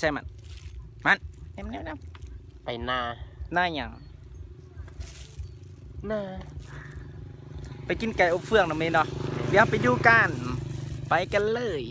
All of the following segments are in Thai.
ใช่มันเอ็มเนไปนา หน้าอย่าง นา ไปกินไก่อบเฟืองนะเมย์เนาะเดี๋ยวไปดูกันไปกันเลย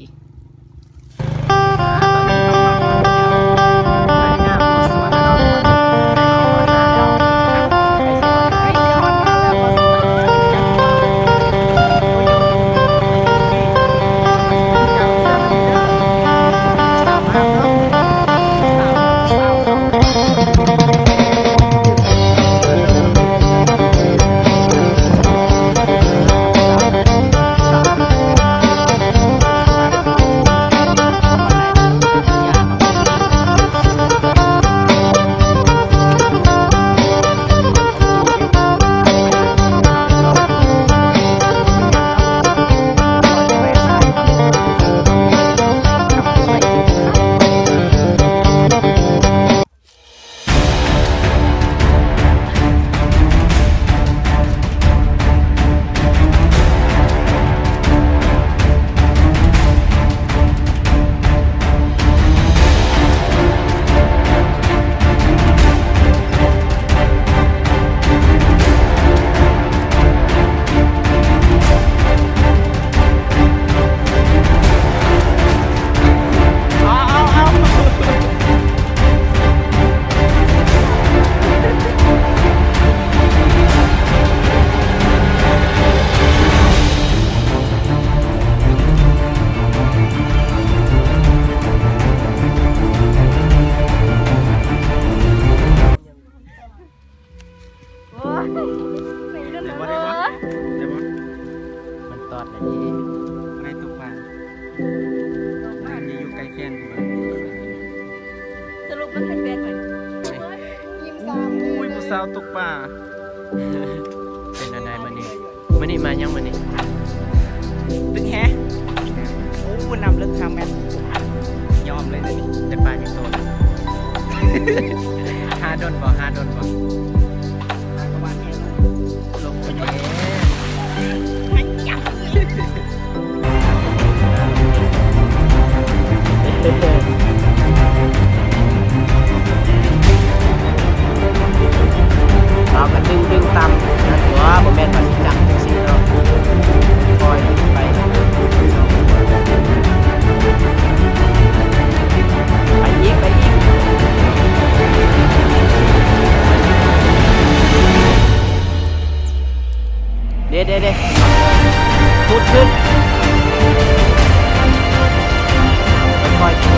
มันตอดอะไรนี่ ในตุกปลาอันนี้อยู่ใกล้แค่นถูกไหม สรุปมันเป็นแฟนไหม อุ้ยผู้สาวตุกปลา เป็นอะไรมันนี่มายังมันนี่ ตึกแฮะโอ้นำเลิกทำแมนยอมเลยนะนี่ ได้ปลาอย่างโตหาดนบ่ ทางกระบาลแฮะ ลงไปเย้ เรากันดึงต่ำนะตัวบ่แม่นว่าสิจับจังซี่เนาะคอยดึงไปไปอีกเด้พูดขึ้นค่อยๆพูด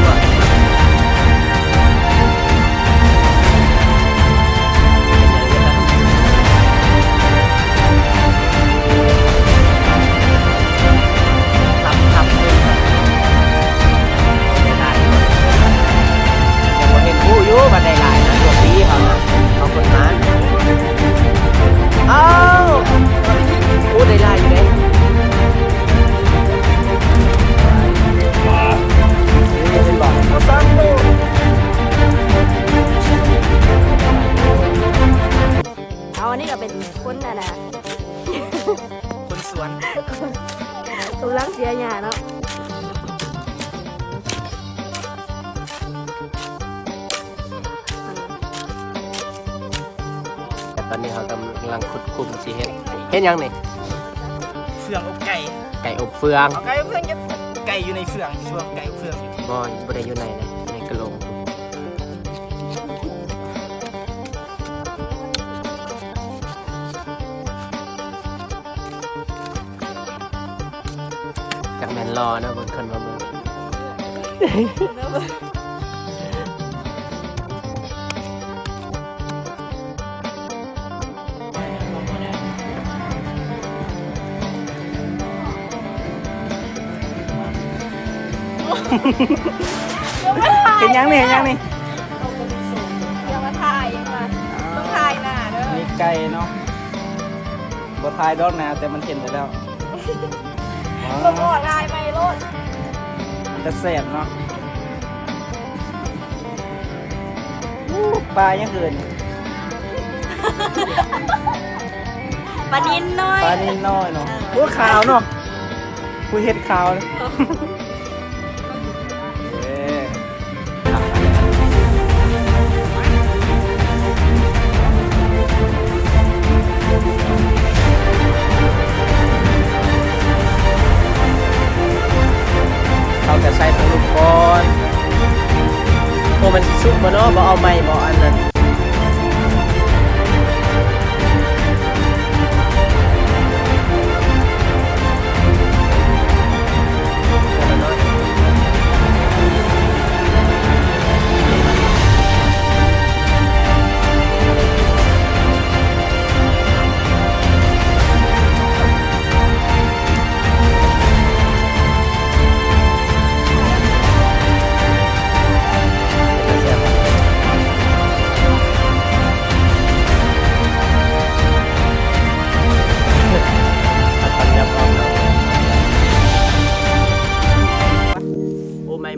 บันไดลายนะตัวปีเขานะเขาคนนั้นอ้าวพูดได้ลายอยู่เลยเป็นบอกเขาสร้างโลก เอาอันนี้ก็เป็นคนน่ะนะ คนสวน กำลังเสียหยาเนาะ แต่ตอนนี้เขากำลังขุดคุมสิเห็นยังนี่ เฟืองอบไก่ ไก่อบเฟือง เอาไก่อบเฟืองจะไก่อยู่ในเฟืองช่วงไก่อบเฟืองอยู่ บอนบริอยู่ในนะในกระโหลกจากแมนรอนะบนคนมาเมืองเห็นยังนี่เห็นยังนี่ อย่ามาถ่ายยังมาต้องถ่ายหน้าเด้อ มีไก่เนาะบ่ทายดอกนาแต่มันเห็นไปแล้ว ลงออกลายไปโลด มันจะแสบเนาะปลายังเกิน ปลานินน้อย ปลานิดน้อยเนาะพูดขาวเนาะพูดเห็ดขาวเลย มันสุกบ่เนาะบ่เอาไม้บ่อันนั้น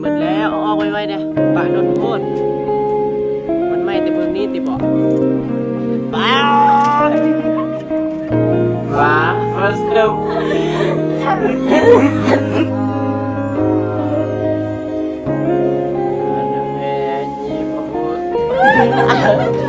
หมดแล้วเอาออกไว้ๆเนี่ยปะโดนโทษมันไหม้แต่เมืองนี้ติบอกไปว้า first love แม่ยิ้มพูด